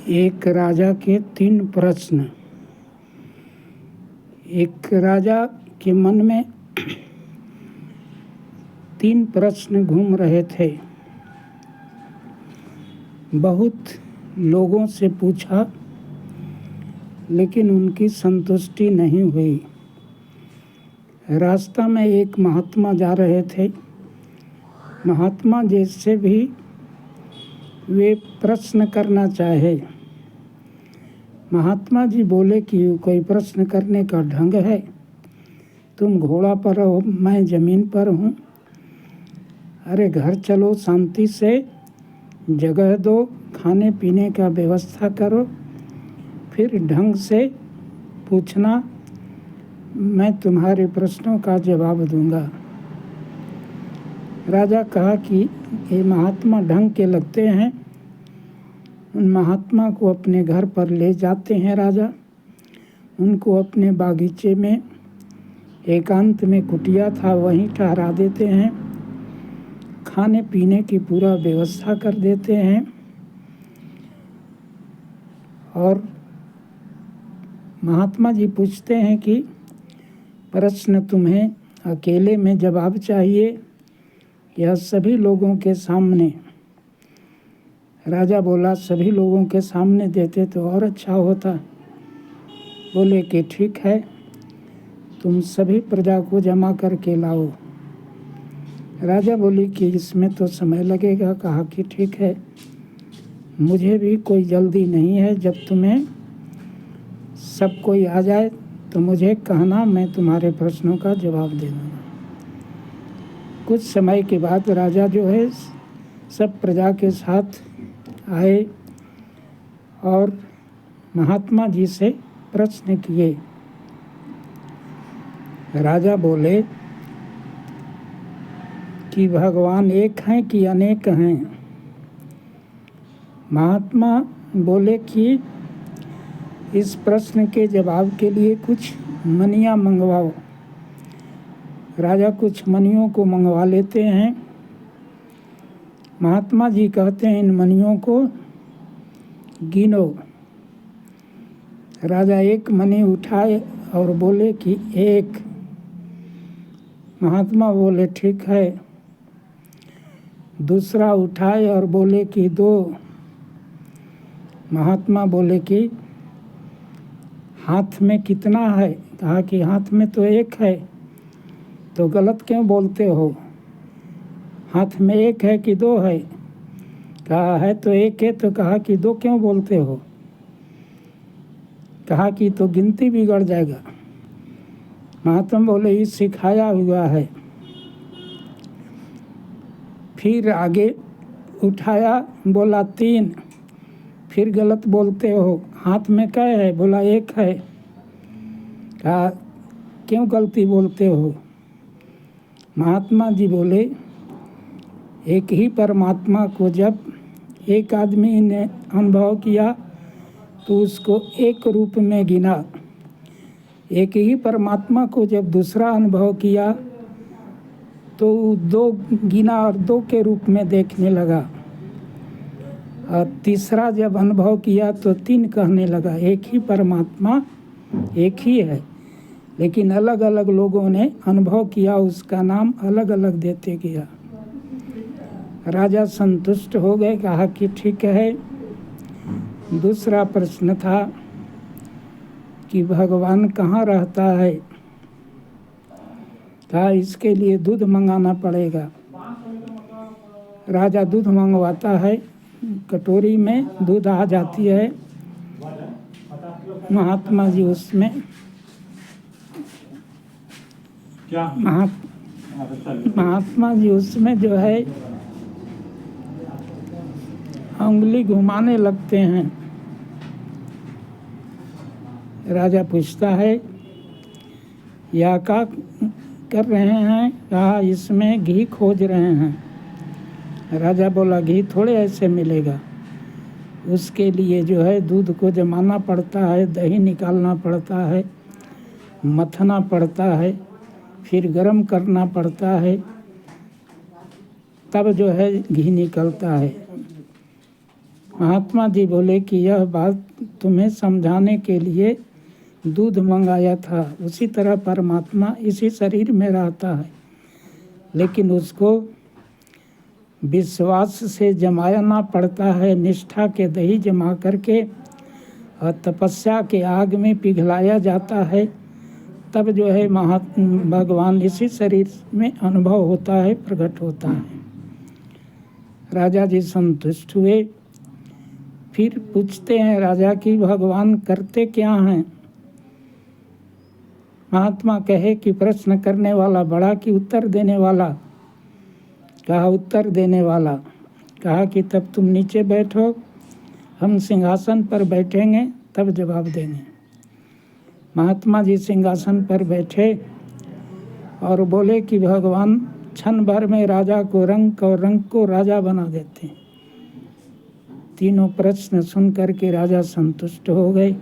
एक राजा के 3 प्रश्न। एक राजा के मन में 3 प्रश्न घूम रहे थे। बहुत लोगों से पूछा, लेकिन उनकी संतुष्टि नहीं हुई। रास्ता में एक महात्मा जा रहे थे। महात्मा जैसे भी वे प्रश्न करना चाहे। महात्मा जी बोले कि कोई प्रश्न करने का ढंग है? तुम घोड़ा पर हो, मैं ज़मीन पर हूँ। अरे घर चलो, शांति से जगह दो, खाने पीने का व्यवस्था करो, फिर ढंग से पूछना, मैं तुम्हारे प्रश्नों का जवाब दूंगा। राजा कहा कि ये महात्मा ढंग के लगते हैं। उन महात्मा को अपने घर पर ले जाते हैं राजा। उनको अपने बागीचे में एकांत में कुटिया था, वहीं ठहरा देते हैं। खाने पीने की पूरा व्यवस्था कर देते हैं और महात्मा जी पूछते हैं कि प्रश्न तुम्हें अकेले में जवाब चाहिए या सभी लोगों के सामने? राजा बोला, सभी लोगों के सामने देते तो और अच्छा होता। बोले कि ठीक है, तुम सभी प्रजा को जमा करके लाओ। राजा बोली कि इसमें तो समय लगेगा। कहा कि ठीक है, मुझे भी कोई जल्दी नहीं है। जब तुम्हें सब कोई आ जाए तो मुझे कहना, मैं तुम्हारे प्रश्नों का जवाब दे दूँगा। कुछ समय के बाद राजा जो है सब प्रजा के साथ आए और महात्मा जी से प्रश्न किए। राजा बोले कि भगवान एक हैं कि अनेक हैं? महात्मा बोले कि इस प्रश्न के जवाब के लिए कुछ मणियाँ मंगवाओ। राजा कुछ मणियों को मंगवा लेते हैं। महात्मा जी कहते हैं, इन मणियों को गिनो। राजा एक मणि उठाए और बोले कि 1। महात्मा बोले ठीक है। दूसरा उठाए और बोले कि 2। महात्मा बोले कि हाथ में कितना है? कहा कि हाथ में तो 1 है। तो गलत क्यों बोलते हो? हाथ में 1 है कि 2 है? कहा है तो 1 है। तो कहा कि 2 क्यों बोलते हो? कहा कि तो गिनती बिगड़ जाएगा। महात्मा बोले, ये सिखाया हुआ है। फिर आगे उठाया, बोला 3। फिर गलत बोलते हो। हाथ में क्या है? बोला 1 है। कहा क्यों गलती बोलते हो? महात्मा जी बोले, एक ही परमात्मा को जब एक आदमी ने अनुभव किया तो उसको एक रूप में गिना। एक ही परमात्मा को जब दूसरा अनुभव किया तो 2 गिना और 2 के रूप में देखने लगा। और तीसरा जब अनुभव किया तो 3 कहने लगा। एक ही परमात्मा एक ही है, लेकिन अलग अलग लोगों ने अनुभव किया, उसका नाम अलग अलग देते गया। राजा संतुष्ट हो गए। कहा कि ठीक है। दूसरा प्रश्न था कि भगवान कहाँ रहता है? कहा इसके लिए दूध मंगाना पड़ेगा। राजा दूध मंगवाता है, कटोरी में दूध आ जाती है। महात्मा जी उसमें महात्मा जी उसमें जो है उंगली घुमाने लगते हैं। राजा पूछता है, या क्या कर रहे हैं? कहा इसमें घी खोज रहे हैं। राजा बोला, घी थोड़े ऐसे मिलेगा। उसके लिए जो है दूध को जमाना पड़ता है, दही निकालना पड़ता है, मथना पड़ता है, फिर गरम करना पड़ता है, तब जो है घी निकलता है। महात्मा जी बोले कि यह बात तुम्हें समझाने के लिए दूध मंगाया था। उसी तरह परमात्मा इसी शरीर में रहता है, लेकिन उसको विश्वास से जमाना पड़ता है, निष्ठा के दही जमा करके और तपस्या के आग में पिघलाया जाता है। तब जो है भगवान इसी शरीर में अनुभव होता है, प्रकट होता है। राजा जी संतुष्ट हुए। फिर पूछते हैं राजा कि भगवान करते क्या हैं। महात्मा कहे कि प्रश्न करने वाला बड़ा कि उत्तर देने वाला। कहा उत्तर देने वाला। कहा कि तब तुम नीचे बैठो, हम सिंहासन पर बैठेंगे, तब जवाब देंगे। महात्मा जी सिंहासन पर बैठे और बोले कि भगवान क्षण भर में राजा को रंक और रंक को राजा बना देते। तीनों प्रश्न सुन करके राजा संतुष्ट हो गए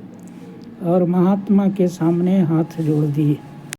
और महात्मा के सामने हाथ जोड़ दिए।